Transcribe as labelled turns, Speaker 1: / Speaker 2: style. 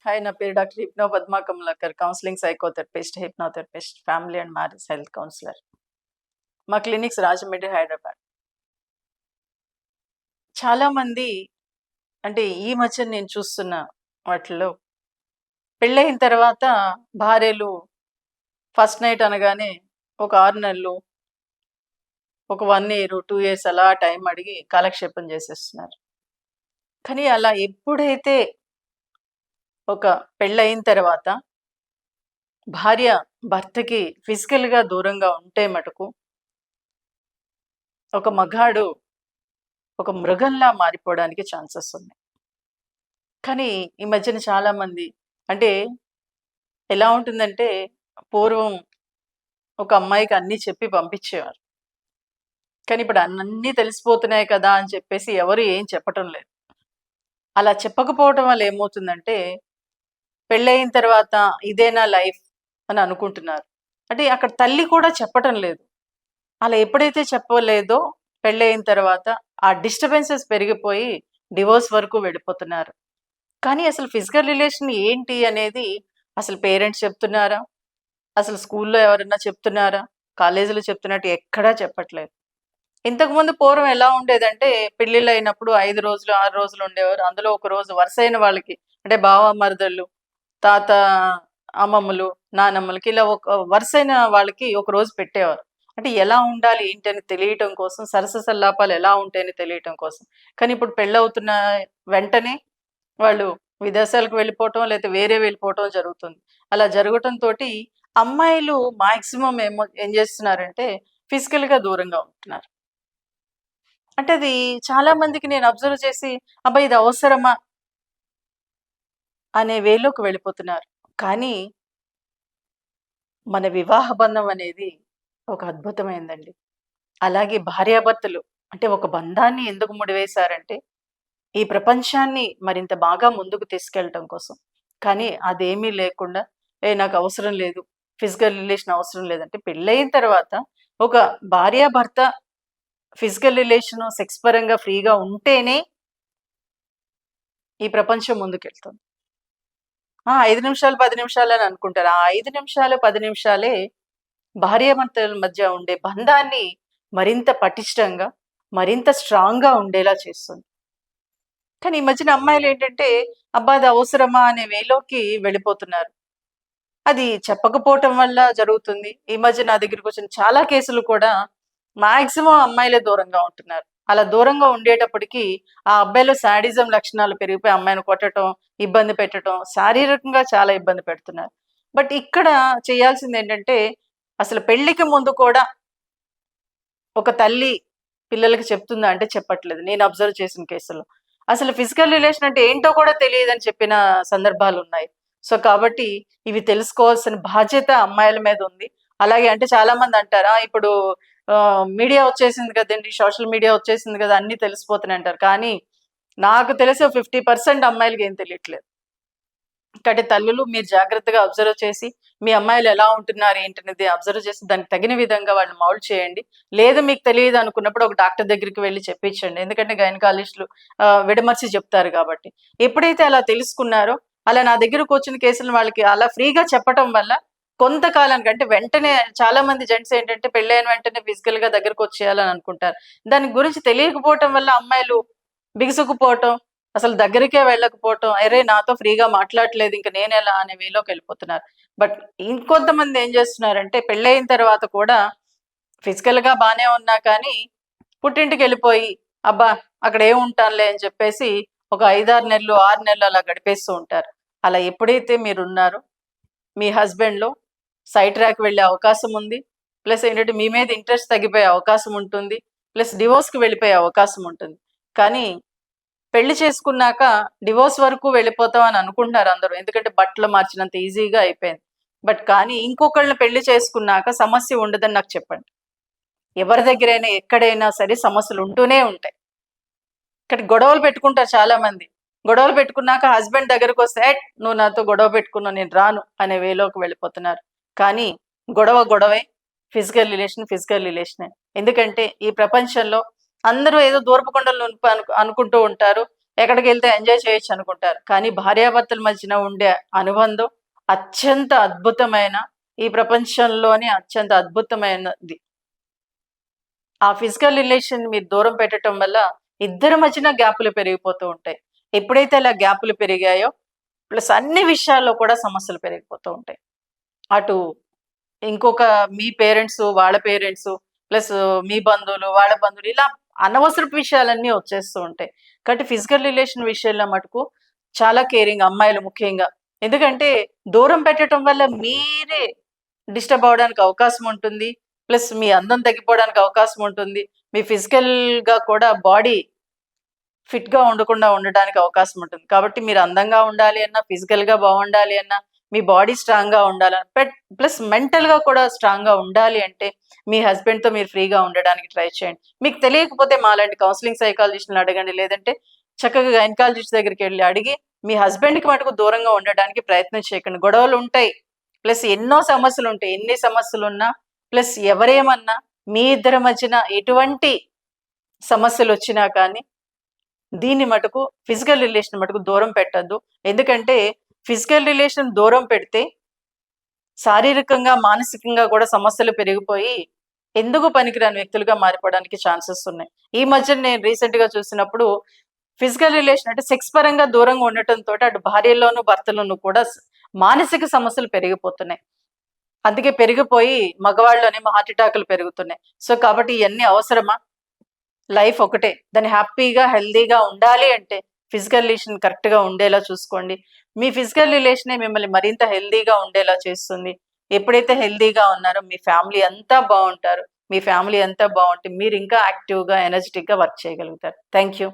Speaker 1: Hi, నా పేరు doctor hypno Padma Kamalakar, counselling psychotherapist, hypnotherapist, family and marriage health councillor. మా clinics Rajahmundry, Hyderabad. చాలామంది అంటే ఈ మధ్య నేను చూస్తున్న వాటిల్లో పెళ్ళయిన తర్వాత భార్యలు ఫస్ట్ నైట్ అనగానే ఒక 6 నెలలు, ఒక 1 ఇయర్, 2 ఇయర్స్ అలా టైం అడిగి కాలక్షేపం చేసేస్తున్నారు. కానీ అలా ఎప్పుడైతే ఒక పెళ్ళయిన తర్వాత భార్య భర్తకి ఫిజికల్‌గా దూరంగా ఉంటే మటుకు ఒక మగాడు ఒక మృగంలా మారిపోవడానికి ఛాన్సెస్ ఉన్నాయి. కానీ ఈ మధ్యన చాలామంది అంటే ఎలా ఉంటుందంటే, పూర్వం ఒక అమ్మాయికి అన్నీ చెప్పి పంపించేవారు. కానీ ఇప్పుడు అన్నీ తెలిసిపోతున్నాయి కదా అని చెప్పేసి ఎవరు ఏం చెప్పటం లేదు. అలా చెప్పకపోవటం వల్ల ఏమవుతుందంటే, పెళ్ళయిన తర్వాత ఇదేనా లైఫ్ అని అనుకుంటున్నారు. అంటే అక్కడ తల్లి కూడా చెప్పటం లేదు. అలా ఎప్పుడైతే చెప్పలేదో పెళ్ళయిన తర్వాత ఆ డిస్టర్బెన్సెస్ పెరిగిపోయి డివోర్స్ వరకు వెళ్ళిపోతున్నారు. కానీ అసలు ఫిజికల్ రిలేషన్ ఏంటి అనేది అసలు పేరెంట్స్ చెప్తున్నారా? అసలు స్కూల్లో ఎవరన్నా చెప్తున్నారా? కాలేజీలో చెప్తున్నట్టు ఎక్కడా చెప్పట్లేదు. ఇంతకుముందు పూర్వం ఎలా ఉండేదంటే, పెళ్ళిళ్ళయినప్పుడు 5 రోజులు, 6 రోజులు ఉండేవారు. అందులో ఒక రోజు వరుసైన వాళ్ళకి అంటే బావ, మరదళ్ళు, తాత, అమ్మమ్మలు, నానమ్మలకి ఇలా ఒక వరుసైన వాళ్ళకి ఒక రోజు పెట్టేవారు. అంటే ఎలా ఉండాలి ఏంటని తెలియటం కోసం, సరస సల్లాపాలు ఎలా ఉంటాయని తెలియటం కోసం. కానీ ఇప్పుడు పెళ్ళవుతున్న వెంటనే వాళ్ళు విదేశాలకు వెళ్ళిపోవటం, లేతే వేరే వెళ్ళిపోవటం జరుగుతుంది. అలా జరగటంతోటి అమ్మాయిలు మాక్సిమం ఏం చేస్తున్నారంటే ఫిజికల్‌గా దూరంగా ఉంటున్నారు. అంటే అది చాలా మందికి నేను అబ్జర్వ్ చేసి, అబ్బా! ఇది అవసరమా? అనే వేలోకి వెళ్ళిపోతున్నారు. కానీ మన వివాహ బంధం అనేది ఒక అద్భుతమైందండి. అలాగే భార్యాభర్తలు అంటే ఒక బంధాన్ని ఎందుకు ముడివేశారంటే, ఈ ప్రపంచాన్ని మరింత బాగా ముందుకు తీసుకెళ్ళటం కోసం. కానీ అదేమీ లేకుండా, నాకు అవసరం లేదు, ఫిజికల్ రిలేషన్ అవసరం లేదంటే పెళ్ళయిన తర్వాత ఒక భార్యాభర్త ఫిజికల్ రిలేషను, సెక్స్ పరంగా ఫ్రీగా ఉంటేనే ఈ ప్రపంచం ముందుకెళ్తుంది. 5 నిమిషాలు, 10 నిమిషాలని అనుకుంటారు. ఆ 5 నిమిషాలు, 10 నిమిషాలే భార్యాభర్తల మధ్య ఉండే బంధాన్ని మరింత పటిష్టంగా, మరింత స్ట్రాంగ్‌గా ఉండేలా చేస్తుంది. కానీ ఈ మధ్యన అమ్మాయిలేంటంటే, అబ్బా! అది అవసరమా అనే వేలోకి వెళ్ళిపోతున్నారు. అది చెప్పకపోవటం వల్ల జరుగుతుంది. ఈ మధ్య నా దగ్గరికొచ్చిన చాలా కేసులు కూడా మాక్సిమం అమ్మాయిలే దూరంగా ఉంటున్నారు. అలా దూరంగా ఉండేటప్పటికి ఆ అబ్బాయిలో శాడిజం లక్షణాలు పెరిగిపోయి అమ్మాయిని కొట్టటం, ఇబ్బంది పెట్టటం, శారీరకంగా చాలా ఇబ్బంది పెడుతున్నారు. బట్ ఇక్కడ చేయాల్సిందేంటంటే, అసలు పెళ్ళికి ముందు కూడా ఒక తల్లి పిల్లలకి చెప్తుందా అంటే చెప్పట్లేదు. నేను అబ్జర్వ్ చేసిన కేసుల్లో. అసలు ఫిజికల్ రిలేషన్ అంటే ఏంటో కూడా తెలియదని చెప్పిన సందర్భాలున్నాయి. సో, కాబట్టి ఇవి తెలుసుకోవాల్సిన బాధ్యత అమ్మాయిల మీద ఉంది. అలాగే అంటే చాలామంది అంటారు, ఇప్పుడు మీడియా వచ్చేసింది కదండీ! సోషల్ మీడియా వచ్చేసింది కదా! అన్నీ తెలిసిపోతున్నాయి అంటారు. కానీ నాకు తెలిసి ఓ 50% అమ్మాయిలకి ఏం తెలియట్లేదు. కాబట్టి తల్లులు మీరు జాగ్రత్తగా అబ్జర్వ్ చేసి, మీ అమ్మాయిలు ఎలా ఉంటున్నారు ఏంటనేది అబ్జర్వ్ చేసి దానికి తగిన విధంగా వాళ్ళని మౌల్డ్ చేయండి. లేదు మీకు తెలియదు అనుకున్నప్పుడు ఒక డాక్టర్ దగ్గరికి వెళ్లి చెప్పించండి. ఎందుకంటే గైనకాలజిస్టులు విడమర్చి చెప్తారు కాబట్టి. ఎప్పుడైతే అలా తెలుసుకున్నారో, అలా నా దగ్గరకు వచ్చిన కేసులను వాళ్ళకి అలా ఫ్రీగా చెప్పటం వల్ల కొంతకాలానికి అంటే వెంటనే చాలా మంది జెంట్స్ ఏంటంటే పెళ్ళైన వెంటనే ఫిజికల్‌గా దగ్గరకొచ్చేయాలని అనుకుంటారు. దాని గురించి తెలియకపోవటం వల్ల అమ్మాయిలు బిగుసుకుపోవటం, అసలు దగ్గరికే వెళ్ళకపోవటం, అరే! నాతో ఫ్రీగా మాట్లాడట్లేదు ఇంక నేనెలా అనే వేలోకెళ్ళిపోతున్నారు. బట్ ఇంకొంతమంది ఏం చేస్తున్నారంటే పెళ్ళయిన తర్వాత కూడా ఫిజికల్‌గా బానే ఉన్నా కానీ పుట్టింటికెళ్ళిపోయి, అబ్బా! అక్కడ ఏముంటానులే అని చెప్పేసి ఒక 5, 6 నెలలు, 6 నెలలు అలా గడిపేస్తూ ఉంటారు. అలా ఎప్పుడైతే మీరున్నారో మీ హస్బెండ్‌లో సైడ్ ట్రాక్ వెళ్ళే అవకాశం ఉంది. ప్లస్ ఏంటంటే మీ మీద ఇంట్రెస్ట్ తగ్గిపోయే అవకాశం ఉంటుంది. ప్లస్ డివోర్స్‌కి వెళ్ళిపోయే అవకాశం ఉంటుంది. కానీ పెళ్లి చేసుకున్నాక డివోర్స్ వరకు వెళ్ళిపోతాం అని అనుకుంటున్నారు అందరూ. ఎందుకంటే బట్టలు మార్చినంత ఈజీగా అయిపోయింది. బట్ కానీ ఇంకొకళ్ళని పెళ్లి చేసుకున్నాక సమస్య ఉండదని నాకు చెప్పండి. ఎవరి దగ్గరైనా ఎక్కడైనా సరే సమస్యలు ఉంటూనే ఉంటాయి. ఇక్కడ గొడవలు పెట్టుకుంటారు చాలా మంది. గొడవలు పెట్టుకున్నాక హస్బెండ్ దగ్గరకొస్తే, "ఏట్ నువ్వు నాతో గొడవ పెట్టుకున్నావు నేను రాను" అనే వేలోకి వెళ్ళిపోతున్నారు. కానీ గొడవ గొడవే. ఫిజికల్ రిలేషన్ ఫిజికల్ రిలేషనే. ఎందుకంటే ఈ ప్రపంచంలో అందరూ ఏదో దూరపు కొండలు నునుపు అనుకుంటూ ఉంటారు. ఎక్కడికి వెళ్తే ఎంజాయ్ చేయొచ్చు అనుకుంటారు. కానీ భార్యాభర్తల మధ్యన ఉండే అనుబంధం అత్యంత అద్భుతమైన, ఈ ప్రపంచంలోనే అత్యంత అద్భుతమైనది. ఆ ఫిజికల్ రిలేషన్ మీరు దూరం పెట్టడం వల్ల ఇద్దరి మధ్యన గ్యాపులు పెరిగిపోతూ ఉంటాయి. ఎప్పుడైతే అలా గ్యాపులు పెరిగాయో ప్లస్ అన్ని విషయాల్లో కూడా సమస్యలు పెరిగిపోతూ ఉంటాయి. అటు ఇంకొక మీ పేరెంట్స్, వాళ్ళ పేరెంట్స్ ప్లస్ మీ బంధువులు, వాళ్ళ బంధువులు ఇలా అనవసరపు విషయాలన్నీ వచ్చేస్తూ ఉంటాయి. కాబట్టి ఫిజికల్ రిలేషన్ విషయంలో మటుకు చాలా కేరింగ్ అమ్మాయిలు ముఖ్యంగా. ఎందుకంటే దూరం పెట్టడం వల్ల మీరే డిస్టర్బ్ అవ్వడానికి అవకాశం ఉంటుంది. ప్లస్ మీ అందం తగ్గిపోవడానికి అవకాశం ఉంటుంది. మీ ఫిజికల్‌గా కూడా బాడీ ఫిట్‌గా ఉండకుండా ఉండడానికి అవకాశం ఉంటుంది. కాబట్టి మీరు అందంగా ఉండాలి అన్నా, ఫిజికల్‌గా బాగుండాలి అన్నా, మీ బాడీ స్ట్రాంగ్‌గా ఉండాలన్నా, ప్లస్ మెంటల్‌గా కూడా స్ట్రాంగ్‌గా ఉండాలి అంటే, మీ హస్బెండ్‌తో మీరు ఫ్రీగా ఉండడానికి ట్రై చేయండి. మీకు తెలియకపోతే మాలాంటి కౌన్సిలింగ్ సైకాలజిస్ట్‌ని అడగండి. లేదంటే చక్కగా గైనకాలజిస్ట్ దగ్గరికెళ్లి అడిగి, మీ హస్బెండ్‌కి మటుకు దూరంగా ఉండడానికి ప్రయత్నం చేయకండి. గొడవలుంటాయి. ప్లస్ ఎన్నో సమస్యలుంటాయి. ఎన్ని సమస్యలున్నా, ప్లస్ ఎవరేమన్నా, మీ ఇద్దరి మధ్యన ఎటువంటి సమస్యలొచ్చినా కానీ దీన్ని మటుకు ఫిజికల్ రిలేషన్ మటుకు దూరం పెట్టొద్దు. ఎందుకంటే ఫిజికల్ రిలేషన్ దూరం పెడితే శారీరకంగా, మానసికంగా కూడా సమస్యలు పెరిగిపోయి ఎందుకు పనికిరాని వ్యక్తులుగా మారిపోవడానికి ఛాన్సెస్ ఉన్నాయి. ఈ మధ్య నేను రీసెంట్‌గా చూసినప్పుడు ఫిజికల్ రిలేషన్ అంటే సెక్స్ పరంగా దూరంగా ఉండటంతోటి అటు భార్యల్లోనూ, భర్తలోనూ కూడా మానసిక సమస్యలు పెరిగిపోతున్నాయి. అందుకే పెరిగిపోయి మగవాళ్ళలోనేమో హార్ట్ అటాకులు పెరుగుతున్నాయి. సో, కాబట్టి ఇయన్నీ అవసరమా? లైఫ్ ఒకటే. దాన్ని హ్యాపీగా, హెల్తీగా ఉండాలి అంటే ఫిజికల్ రిలేషన్ కరెక్ట్‌గా ఉండేలా చూసుకోండి. మీ ఫిజికల్ రిలేషనే మిమ్మల్ని మరింత హెల్తీగా ఉండేలా చేస్తుంది. ఎప్పుడైతే హెల్తీగా ఉన్నారో మీ ఫ్యామిలీ అంతా బావుంటారు. మీ ఫ్యామిలీ అంతా బావుంటే మీరు ఇంకా యాక్టివ్‌గా, ఎనర్జిటిక్‌గా వర్క్ చేయగలుగుతారు. Thank you.